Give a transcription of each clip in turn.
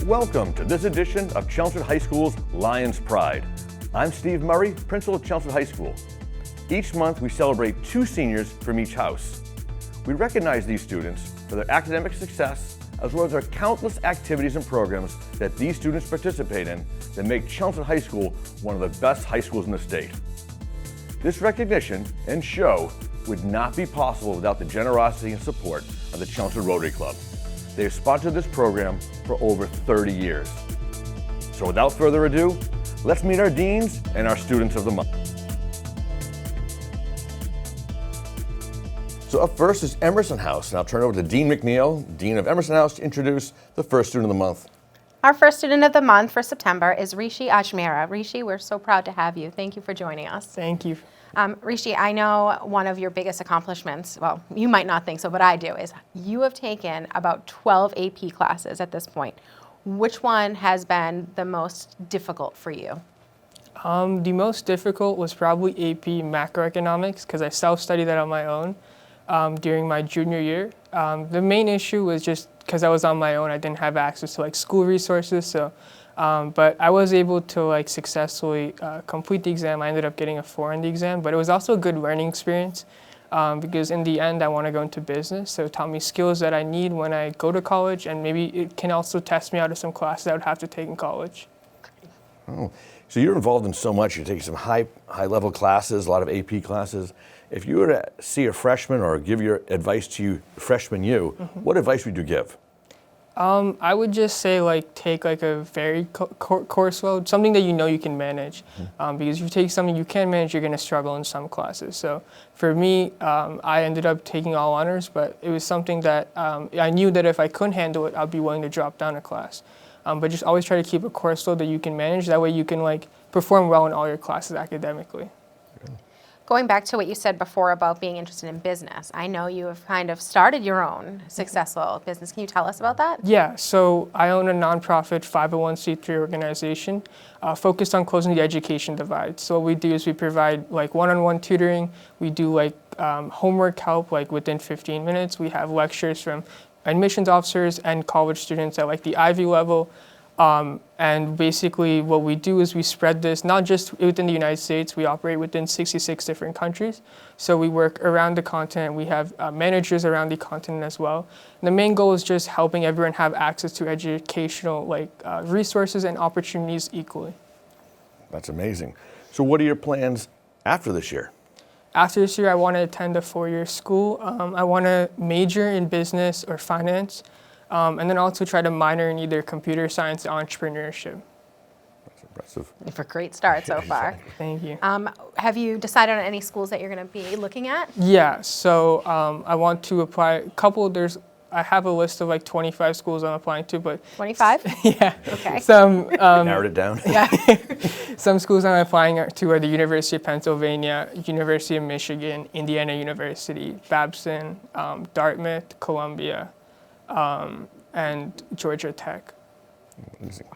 Welcome to this edition of Chelmsford High School's Lion's Pride. I'm Steve Murray, principal of Chelmsford High School. Each month we celebrate 2 seniors from each house. We recognize these students for their academic success as well as their countless activities and programs that these students participate in that make Chelmsford High School one of the best high schools in the state. This recognition and show would not be possible without the generosity and support of the Chelmsford Rotary Club. They have sponsored this program for over 30 years. So without further ado, let's meet our deans and our students of the month. So up first is Emerson House, and I'll turn it over to Dean MacNeil, Dean of Emerson House, to introduce the first student of the month. Our first student of the month for September is Rishi Ajmera. Rishi, we're so proud to have you. Thank you for joining us. Thank you. Rishi, I know one of your biggest accomplishments, well, you might not think so, but I do, is you have taken about 12 AP classes at this point. Which one has been the most difficult for you? The most difficult was probably AP macroeconomics because I self-studied that on my own during my junior year. The main issue was just because I was on my own, I didn't have access to like school resources. So, but I was able to like successfully complete the exam. I ended up getting a 4 on the exam, but it was also a good learning experience because in the end I want to go into business. So it taught me skills that I need when I go to college, and maybe it can also test me out of some classes I would have to take in college. Oh, so you're involved in so much. You're taking some high level classes, a lot of AP classes. If you were to see a freshman or give your advice to you, freshman you, what advice would you give? I would just say like take like a very course load, something that you know you can manage. Because if you take something you can manage, you're going to struggle in some classes. So for me, I ended up taking all honors, but it was something that I knew that if I couldn't handle it, I'd be willing to drop down a class. But just always try to keep a course load that you can manage. That way you can like perform well in all your classes academically. Going back to what you said before about being interested in business, I know you have kind of started your own successful business. Can you tell us about that? Yeah, so I own a nonprofit 501c3 organization focused on closing the education divide. So what we do is we provide like one-on-one tutoring. We do like homework help like within 15 minutes. We have lectures from admissions officers and college students at like the Ivy level. And basically what we do is we spread this not just within the United States, we operate within 66 different countries. So we work around the continent. We have managers around the continent as well. And the main goal is just helping everyone have access to educational resources and opportunities equally. That's amazing. So what are your plans after this year? After this year, I want to attend a 4-year school. I want to major in business or finance. And then also try to minor in either computer science or entrepreneurship. That's impressive. For a great start so far. Thank you. Have you decided on any schools that you're going to be looking at? Yeah, so I want to apply I have a list of like 25 schools I'm applying to, but 25? yeah. Okay. Some narrowed it down. Yeah. Some schools I'm applying to are the University of Pennsylvania, University of Michigan, Indiana University, Babson, Dartmouth, Columbia. And Georgia Tech. Amazing.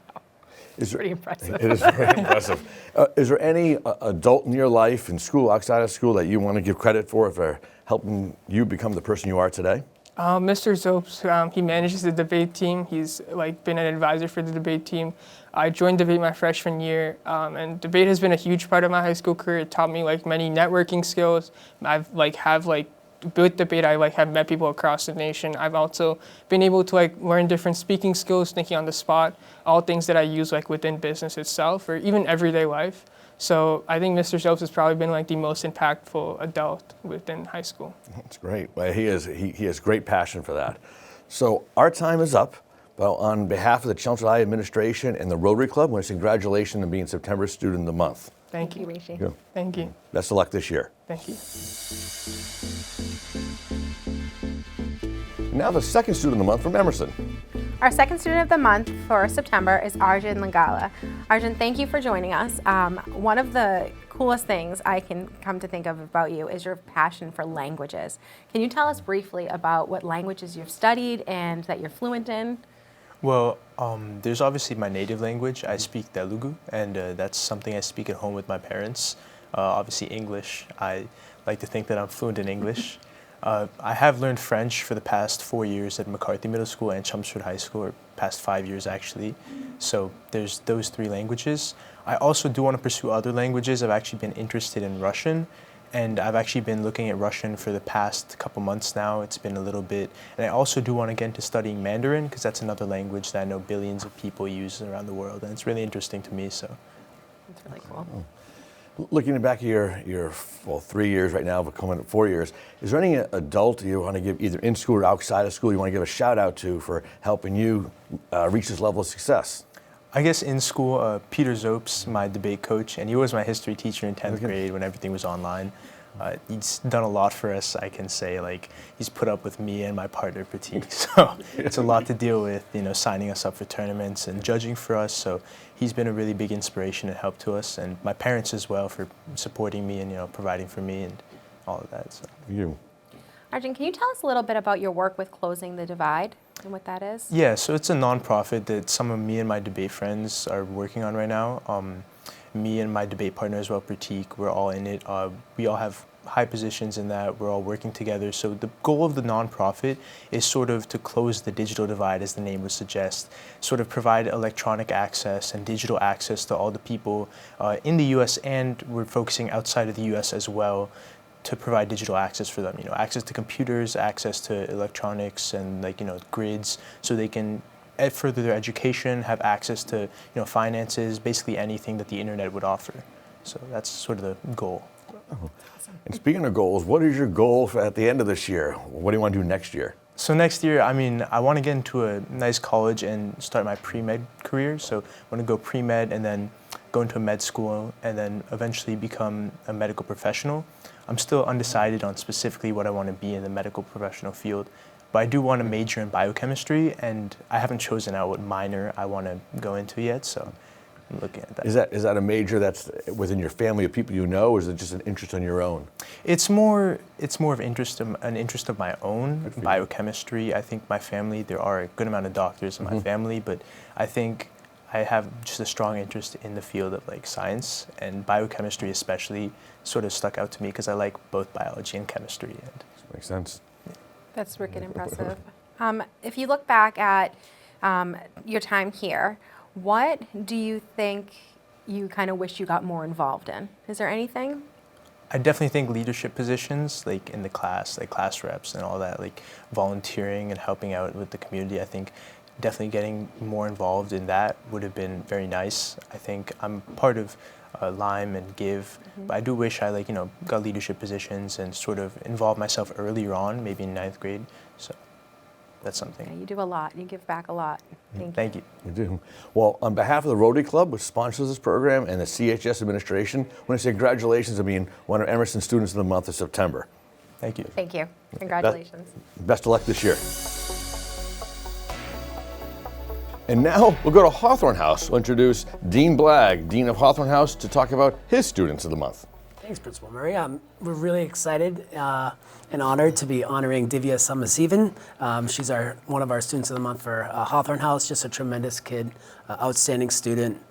Pretty impressive. It is very impressive. Is there any adult in your life, in school, outside of school, that you want to give credit for helping you become the person you are today? Mr. Zopes, he manages the debate team. He's been an advisor for the debate team. I joined debate my freshman year, and debate has been a huge part of my high school career. It taught me many networking skills. With debate, I have met people across the nation. I've also been able to learn different speaking skills, thinking on the spot, all things that I use within business itself or even everyday life. So I think Mr. Zopes has probably been the most impactful adult within high school. That's great. Well, he has great passion for that. So our time is up. Well, on behalf of the Chelmsford High administration and the Rotary Club, I want to say congratulations on being September Student of the Month. Thank you, Rishi. Yeah. Thank you. Best of luck this year. Thank you. Now the second Student of the Month from Emerson. Our second student of the month for September is Arjun Lingala. Arjun, thank you for joining us. One of the coolest things I can come to think of about you is your passion for languages. Can you tell us briefly about what languages you've studied and that you're fluent in? Well, there's obviously my native language. I speak Telugu, and that's something I speak at home with my parents. Obviously English. I like to think that I'm fluent in English. I have learned French for the past 4 years at McCarthy Middle School and Chelmsford High School, or past 5 years actually. So there's those 3 languages. I also do want to pursue other languages. I've actually been interested in Russian, and I've actually been looking at Russian for the past couple months now. It's been a little bit. And I also do want to get into studying Mandarin, because that's another language that I know billions of people use around the world, and it's really interesting to me. So That's really cool. Looking back at your 3 years right now, but coming up 4 years, is there any adult you want to give, either in school or outside of school, you want to give a shout out to for helping you reach this level of success? I guess in school, Peter Zopes, my debate coach, and he was my history teacher in 10th grade when everything was online. He's done a lot for us, I can say. Like, he's put up with me and my partner Prateek, so it's a lot to deal with, you know, signing us up for tournaments and judging for us. So he's been a really big inspiration and help to us, and my parents as well for supporting me and, you know, providing for me and all of that. So. You. Arjun, can you tell us a little bit about your work with Closing the Divide and what that is? Yeah, so it's a nonprofit that some of me and my debate friends are working on right now. Me and my debate partner as well, Prateek, we're all in it. We all have high positions in that. We're all working together. So the goal of the nonprofit is sort of to close the digital divide, as the name would suggest, sort of provide electronic access and digital access to all the people in the U.S., and we're focusing outside of the U.S. as well to provide digital access for them. You know, access to computers, access to electronics, and, like, you know, grids, so they can further their education, have access to, you know, finances, basically anything that the internet would offer. So that's sort of the goal. Oh. And speaking of goals, what is your goal for at the end of this year? What do you want to do next year? So next year, I mean, I want to get into a nice college and start my pre-med career. So I want to go pre-med and then go into a med school and then eventually become a medical professional. I'm still undecided on specifically what I want to be in the medical professional field, but I do want to major in biochemistry, and I haven't chosen out what minor I want to go into yet, so I'm looking at that. Is that a major that's within your family of people you know, or is it just an interest on your own? It's more of an interest of my own, biochemistry. I think my family, there are a good amount of doctors in my family, but I think I have just a strong interest in the field of, like, science, and biochemistry especially sort of stuck out to me because I like both biology and chemistry. And makes sense. That's wicked impressive. If you look back at your time here, what do you think you kind of wish you got more involved in? Is there anything? I definitely think leadership positions, like in the class, like class reps and all that, like volunteering and helping out with the community, I think definitely getting more involved in that would have been very nice. I think I'm part of Lime and Give, but I do wish I, like, you know, got leadership positions and sort of involved myself earlier on, maybe in 9th grade. So that's something. Yeah, you do a lot. You give back a lot. Thank you. You do. Well, on behalf of the Rotary Club, which sponsors this program, and the CHS administration, I want to say congratulations on being one of Emerson Students of the Month of September. Thank you. Thank you. Congratulations. Best of luck this year. And now we'll go to Hawthorne House. We'll introduce Dean Blagg, Dean of Hawthorne House, to talk about his Students of the Month. Thanks, Principal Murray. We're really excited and honored to be honoring Divya Sambavisan. She's one of our Students of the Month for Hawthorne House, just a tremendous kid, outstanding student.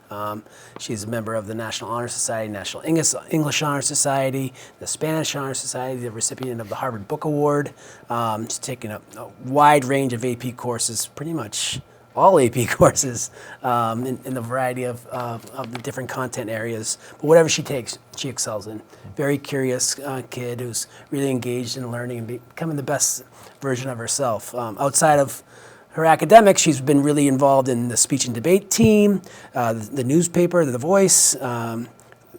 She's a member of the National Honor Society, National English Honor Society, the Spanish Honor Society, the recipient of the Harvard Book Award. She's taken a wide range of AP courses, pretty much all AP courses in the variety of the different content areas. But whatever she takes, she excels in. Very curious kid who's really engaged in learning and becoming the best version of herself. Outside of her academics, she's been really involved in the speech and debate team, the newspaper, The Voice, and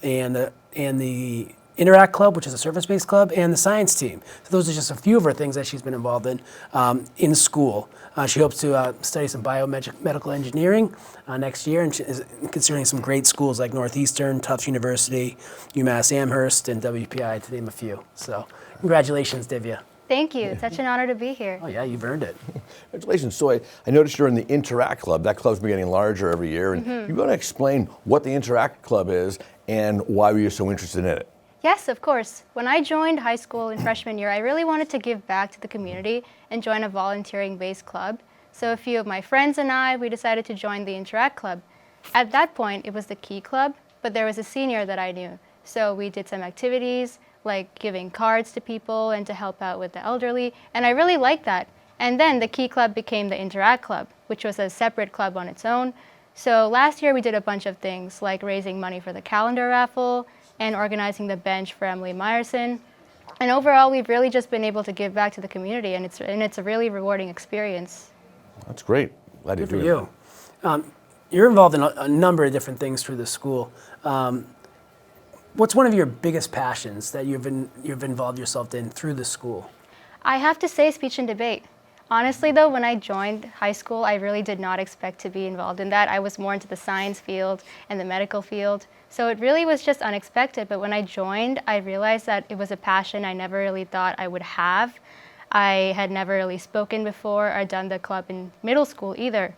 the Interact Club, which is a service-based club, and the science team. So those are just a few of her things that she's been involved in school. She hopes to study some biomedical engineering next year, and she is considering some great schools like Northeastern, Tufts University, UMass Amherst, and WPI, to name a few. So congratulations, Divya. Thank you. It's such an honor to be here. Oh yeah, you've earned it. Congratulations. So I noticed you're in the Interact Club. That club's been getting larger every year. And you're going to explain what the Interact Club is and why you're so interested in it. Yes, of course. When I joined high school in freshman year, I really wanted to give back to the community and join a volunteering-based club. So a few of my friends and I, we decided to join the Interact Club. At that point, it was the Key Club, but there was a senior that I knew. So we did some activities like giving cards to people and to help out with the elderly, and I really liked that. And then the Key Club became the Interact Club, which was a separate club on its own. So last year we did a bunch of things like raising money for the calendar raffle and organizing the bench for Emily Meyerson. And overall, we've really just been able to give back to the community, and it's a really rewarding experience. That's great. Glad Good you're for doing you. You're involved in a number of different things through the school. What's one of your biggest passions that you've involved yourself in through the school? I have to say speech and debate. Honestly though, when I joined high school, I really did not expect to be involved in that. I was more into the science field and the medical field. So it really was just unexpected, but when I joined, I realized that it was a passion I never really thought I would have. I had never really spoken before or done the club in middle school either.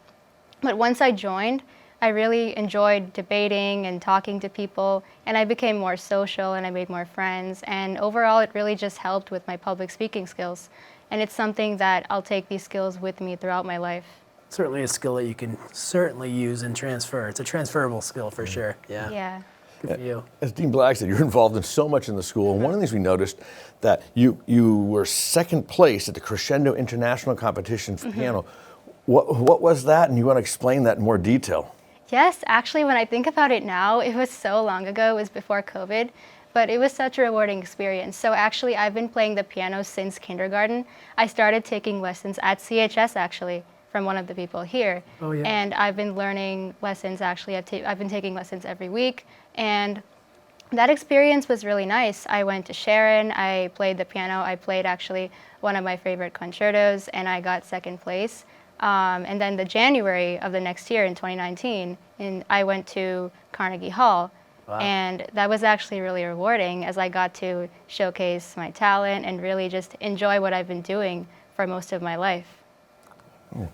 But once I joined, I really enjoyed debating and talking to people, and I became more social and I made more friends. And overall, it really just helped with my public speaking skills. And it's something that I'll take these skills with me throughout my life. Certainly a skill that you can certainly use and transfer. It's a transferable skill for sure. Yeah. Yeah. Good for you. As Dean Blagg said, you're involved in so much in the school. And one of the things we noticed that you were second place at the Crescendo International Competition for piano. What was that? And you want to explain that in more detail? Yes, actually, when I think about it now, it was so long ago. It was before COVID, but it was such a rewarding experience. So actually, I've been playing the piano since kindergarten. I started taking lessons at CHS, actually, from one of the people here. Oh, yeah. And I've been learning lessons, actually. I've been taking lessons every week. And that experience was really nice. I went to Sharon, I played the piano. I played, actually, one of my favorite concertos, and I got second place. And then the January of the next year in 2019, I went to Carnegie Hall. Wow. And that was actually really rewarding as I got to showcase my talent and really just enjoy what I've been doing for most of my life.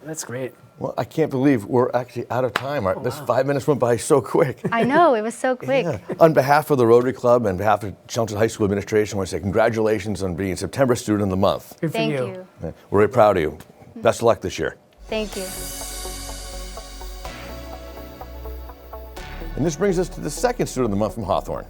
That's great. Well, I can't believe we're actually out of time. This 5 minutes went by so quick. I know, it was so quick. Yeah. On behalf of the Rotary Club and on behalf of Chelmsford High School Administration, I want to say congratulations on being September Student of the Month. Good for Thank you. you. Yeah, we're very proud of you. Best of luck this year. Thank you. And this brings us to the second Student of the Month from Hawthorne.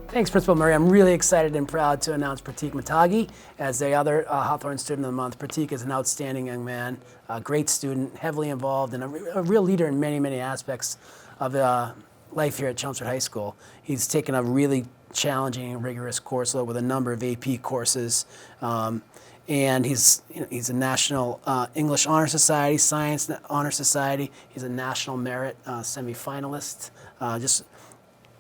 Thanks, Principal Murray. I'm really excited and proud to announce Prateek Motagi as the other Hawthorne Student of the Month. Prateek is an outstanding young man, a great student, heavily involved, and a real leader in many, many aspects of life here at Chelmsford High School. He's taken a really challenging and rigorous course load with a number of AP courses. And he's a National English Honor Society, Science Honor Society. He's a National Merit semifinalist. Just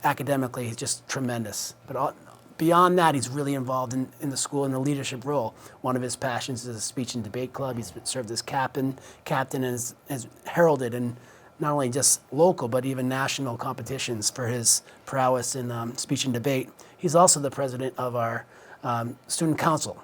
academically, he's just tremendous. But beyond that, he's really involved in the school in a leadership role. One of his passions is a speech and debate club. He's served as captain and has heralded in not only just local, but even national competitions for his prowess in speech and debate. He's also the president of our student council.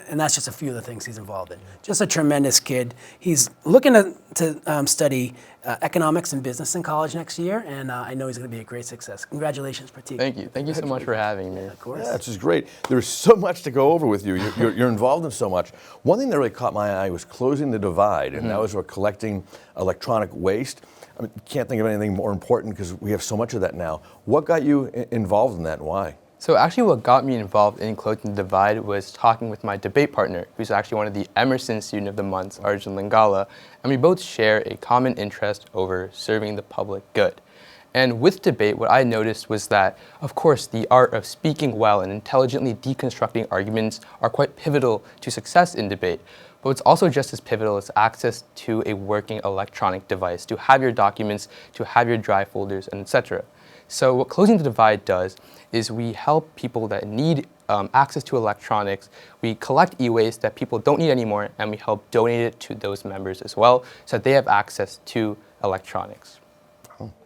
And that's just a few of the things he's involved in. Just a tremendous kid. He's looking to study economics and business in college next year, and I know he's going to be a great success. Congratulations, Prateek. Thank you. Thank you so much for having me. Of course. Yeah, this is great. There's so much to go over with you. You're involved in so much. One thing that really caught my eye was closing the divide, and that was collecting electronic waste. I mean, can't think of anything more important because we have so much of that now. What got you involved in that and why? So actually what got me involved in Closing the Divide was talking with my debate partner, who's actually one of the Emerson Student of the Month, Arjun Lingala, and we both share a common interest over serving the public good. And with debate, what I noticed was that, of course, the art of speaking well and intelligently deconstructing arguments are quite pivotal to success in debate. But what's also just as pivotal is access to a working electronic device, to have your documents, to have your drive folders, and etc. So what Closing the Divide does is we help people that need access to electronics. We collect e-waste that people don't need anymore, and we help donate it to those members as well, so that they have access to electronics.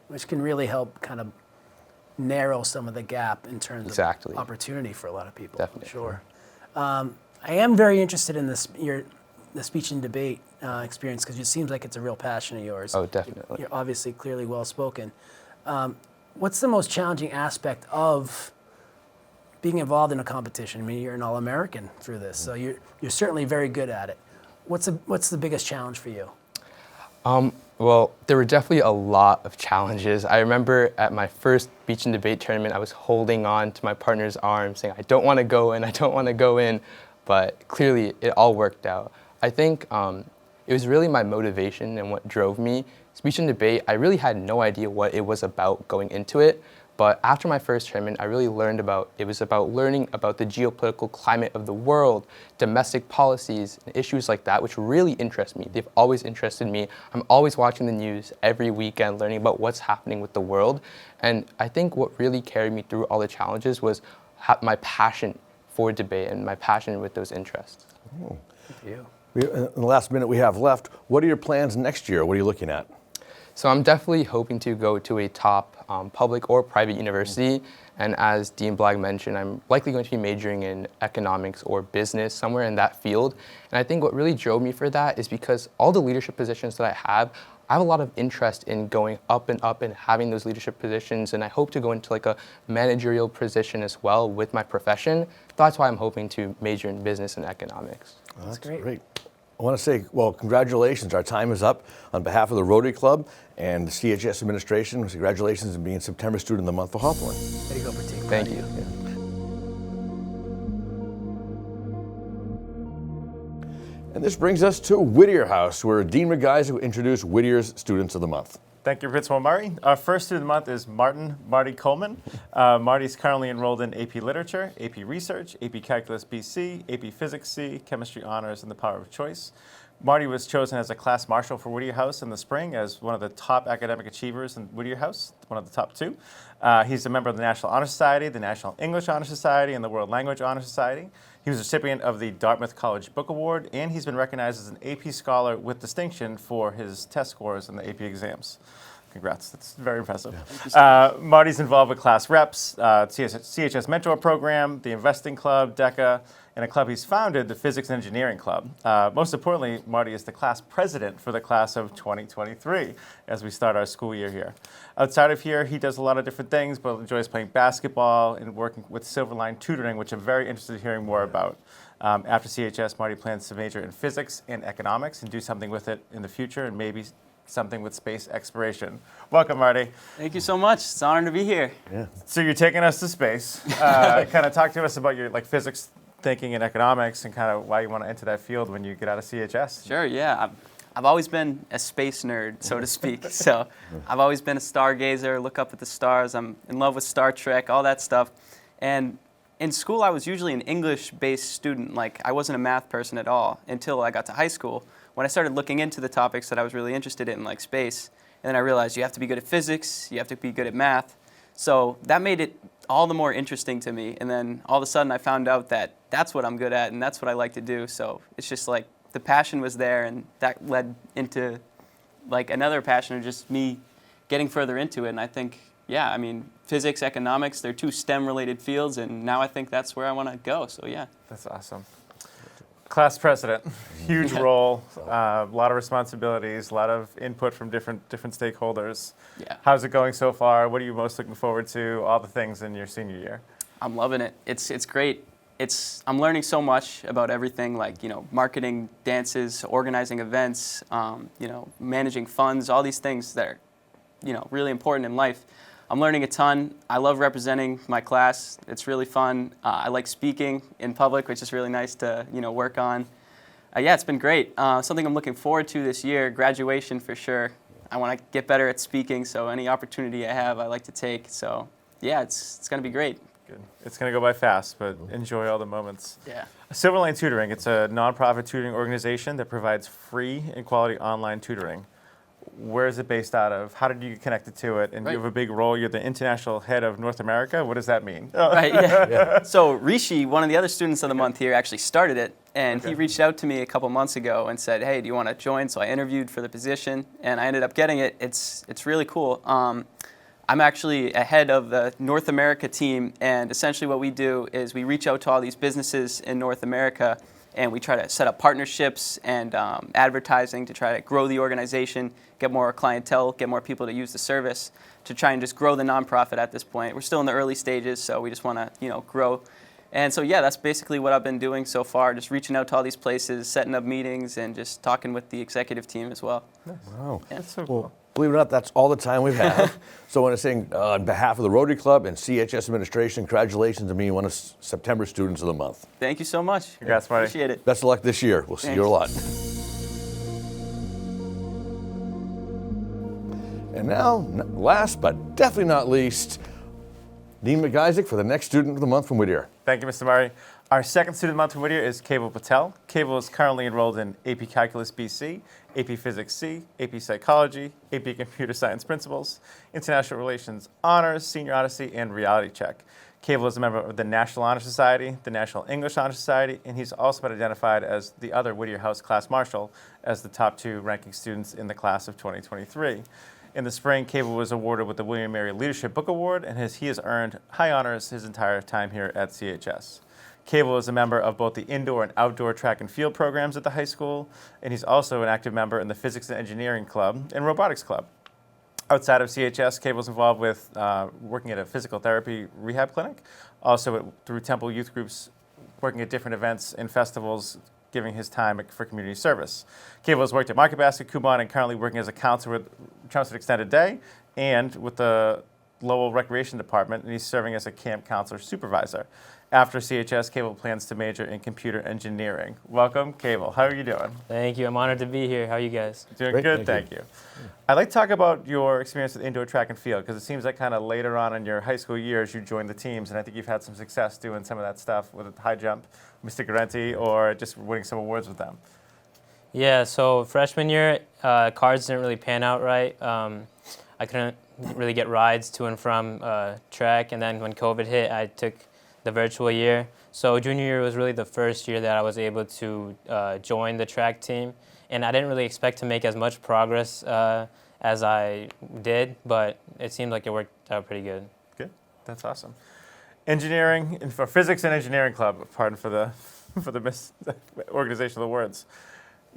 Which can really help kind of narrow some of the gap in terms of opportunity for a lot of people. Definitely. Sure. I am very interested in the speech and debate experience because it seems like it's a real passion of yours. Oh, definitely. You're obviously clearly well spoken. What's the most challenging aspect of being involved in a competition? I mean, you're an All-American through this, so you're certainly very good at it. What's the biggest challenge for you? Well, there were definitely a lot of challenges. I remember at my first beach and debate tournament, I was holding on to my partner's arm saying, I don't want to go in, I don't want to go in, but clearly it all worked out. I think it was really my motivation and what drove me. Speech and debate, I really had no idea what it was about going into it, but after my first tournament, I really learned it was about learning about the geopolitical climate of the world, domestic policies, and issues like that, which really interest me. They've always interested me. I'm always watching the news every weekend, learning about what's happening with the world. And I think what really carried me through all the challenges was my passion for debate and my passion with those interests. Oh. Thank you. In the last minute we have left, what are your plans next year? What are you looking at? So I'm definitely hoping to go to a top public or private university. And as Dean Blagg mentioned, I'm likely going to be majoring in economics or business, somewhere in that field. And I think what really drove me for that is because all the leadership positions that I have a lot of interest in going up and having those leadership positions. And I hope to go into like a managerial position as well with my profession. That's why I'm hoping to major in business and economics. Well, that's great. I want to say, well, congratulations. Our time is up. On behalf of the Rotary Club and the CHS administration, congratulations on being September Student of the Month for Hawthorne. There you go, Prateek. Thank you. Yeah. And this brings us to Whittier House, where Dean MacIsaac will introduce Whittier's Students of the Month. Thank you, Principal Murray. Our first student of the month is Marty Coleman. Marty's currently enrolled in AP Literature, AP Research, AP Calculus BC, AP Physics C, Chemistry Honors, and the Power of Choice. Marty was chosen as a class marshal for Whittier House in the spring as one of the top academic achievers in Whittier House, one of the top two. He's a member of the National Honor Society, the National English Honor Society, and the World Language Honor Society. He was a recipient of the Dartmouth College Book Award, and he's been recognized as an AP Scholar with distinction for his test scores in the AP exams. Congrats, that's very impressive. Yeah. Marty's involved with class reps, CHS Mentor Program, the Investing Club, DECA, and a club he's founded, the Physics and Engineering Club. Most importantly, Marty is the class president for the class of 2023 as we start our school year here. Outside of here, he does a lot of different things, but enjoys playing basketball and working with Silverline Tutoring, which I'm very interested in hearing more about. After CHS, Marty plans to major in physics and economics and do something with it in the future, and maybe something with space exploration. Welcome, Marty. Thank you so much. It's an honor to be here. Yeah. So you're taking us to space. Kind of talk to us about your physics thinking and economics and kind of why you want to enter that field when you get out of CHS. Sure, yeah. I've always been a space nerd, so to speak. So I've always been a stargazer, look up at the stars. I'm in love with Star Trek, all that stuff. And in school, I was usually an English-based student. Like, I wasn't a math person at all until I got to high school, when I started looking into the topics that I was really interested in, like space. And then I realized you have to be good at physics, you have to be good at math. So that made it all the more interesting to me. And then all of a sudden I found out that that's what I'm good at and that's what I like to do. So it's just like the passion was there, and that led into like another passion of just me getting further into it. And I think, yeah, I mean, physics, economics, they're two STEM-related fields, and now I think that's where I want to go. So yeah. That's awesome. Class president, huge role, a lot of responsibilities, a lot of input from different stakeholders. Yeah. How's it going so far? What are you most looking forward to? All the things in your senior year. I'm loving it. It's great. I'm learning so much about everything, like, marketing, dances, organizing events, managing funds, all these things that are, really important in life. I'm learning a ton. I love representing my class. It's really fun. I like speaking in public, which is really nice to, work on. Yeah, it's been great. Something I'm looking forward to this year, graduation for sure. I want to get better at speaking, so any opportunity I have, I like to take. So yeah, it's going to be great. Good. It's going to go by fast, but enjoy all the moments. Yeah. Silverline Tutoring, it's a nonprofit tutoring organization that provides free and quality online tutoring. Where is it based out of? How did you get connected to it? And You have a big role. You're the international head of North America. What does that mean? Right, yeah. So Rishi, one of the other students of the month here, actually started it. And he reached out to me a couple months ago and said, hey, do you want to join? So I interviewed for the position, and I ended up getting it. It's really cool. I'm actually a head of the North America team, and essentially what we do is we reach out to all these businesses in North America, and we try to set up partnerships and advertising to try to grow the organization, get more clientele, get more people to use the service, to try and just grow the nonprofit at this point. We're still in the early stages, so we just want to, grow And so, yeah, that's basically what I've been doing so far, just reaching out to all these places, setting up meetings, and just talking with the executive team as well. Wow. Yeah. That's so Well, cool. believe it or not, that's all the time we have. So I want to say on behalf of the Rotary Club and CHS administration, congratulations on being one of September Students of the Month. Thank you so much. Congrats, Marty. Appreciate it. Best of luck this year. We'll see you a lot. And now, last but definitely not least, Dean MacIsaac for the next Student of the Month from Whittier. Thank you, Mr. Murray. Our second student of the month from Whittier is Keval Patel. Keval is currently enrolled in AP Calculus BC, AP Physics C, AP Psychology, AP Computer Science Principles, International Relations Honors, Senior Odyssey, and Reality Check. Keval is a member of the National Honor Society, the National English Honor Society, and he's also been identified as the other Whittier House Class Marshal as the top 2 ranking students in the class of 2023. In the spring, Keval was awarded with the William Mary Leadership Book Award, and he has earned high honors his entire time here at CHS. Keval is a member of both the indoor and outdoor track and field programs at the high school, and he's also an active member in the Physics and Engineering Club and Robotics Club. Outside of CHS, Keval's involved with working at a physical therapy rehab clinic, also through Temple Youth Groups, working at different events and festivals, giving his time for community service. Keval has worked at Market Basket, Kumon, and currently working as a counselor with Chelmsford Extended Day and with the Lowell Recreation Department, and he's serving as a camp counselor supervisor. After CHS, Keval plans to major in computer engineering. Welcome, Keval. How are you doing? Thank you. I'm honored to be here. How are you guys? Doing Great, good, thank thank you. I'd like to talk about your experience with indoor track and field, because it seems like kind of later on in your high school years you joined the teams, and I think you've had some success doing some of that stuff with high jump, Mr. Garenti, or just winning some awards with them. Yeah, so freshman year, cards didn't really pan out right. I couldn't really get rides to and from track, and then when COVID hit, I took the virtual year. So junior year was really the first year that I was able to join the track team, and I didn't really expect to make as much progress as I did, but it seemed like it worked out pretty good. Good, that's awesome. Engineering, and for Physics and Engineering Club, pardon for the organization of the words.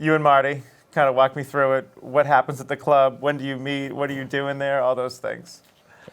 You and Marty, kind of walk me through it. What happens at the club? When do you meet? What are you doing there? All those things.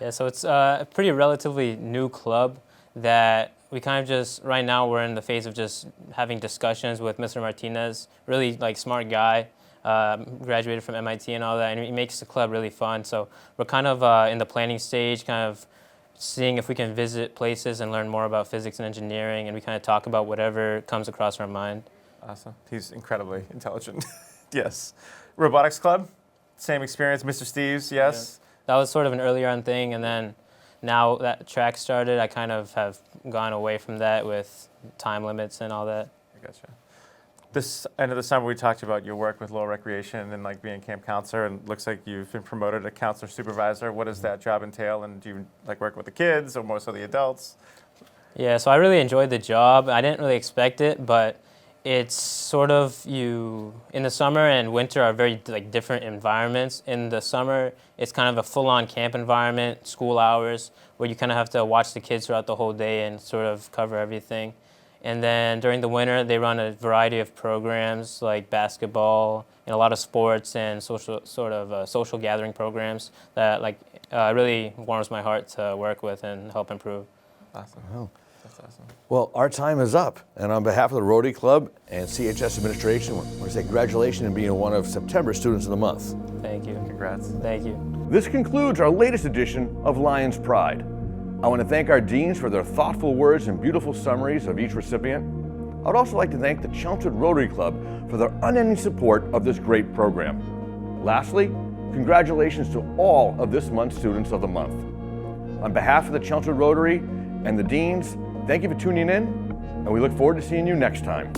Yeah, so it's a pretty relatively new club that we kind of just, right now we're in the phase of just having discussions with Mr. Martinez, really like smart guy, graduated from MIT and all that, and he makes the club really fun. So we're kind of in the planning stage, kind of seeing if we can visit places and learn more about physics and engineering, and we kind of talk about whatever comes across our mind. Awesome. He's incredibly intelligent. Yes. Robotics Club, same experience. Mr. Steves, yes? Yeah. That was sort of an earlier on thing, and then now that track started, I kind of have gone away from that with time limits and all that. I gotcha. This end of the summer, we talked about your work with Lowell Recreation and like being camp counselor, and looks like you've been promoted to counselor supervisor. What does that job entail, and do you like work with the kids or more so the adults? Yeah, so I really enjoyed the job. I didn't really expect it, but it's sort of in the summer and winter are very like different environments. In the summer, it's kind of a full-on camp environment, school hours, where you kind of have to watch the kids throughout the whole day and sort of cover everything. And then during the winter, they run a variety of programs like basketball and a lot of sports and social gathering programs that really warms my heart to work with and help improve. Awesome. Wow. That's awesome. Well, our time is up, and on behalf of the Rotary Club and CHS administration, I want to say congratulations on being one of September's Students of the Month. Thank you. Congrats. Thank you. This concludes our latest edition of Lions Pride. I want to thank our deans for their thoughtful words and beautiful summaries of each recipient. I would also like to thank the Chelmsford Rotary Club for their unending support of this great program. Lastly, congratulations to all of this month's Students of the Month. On behalf of the Chelmsford Rotary and the deans, thank you for tuning in, and we look forward to seeing you next time.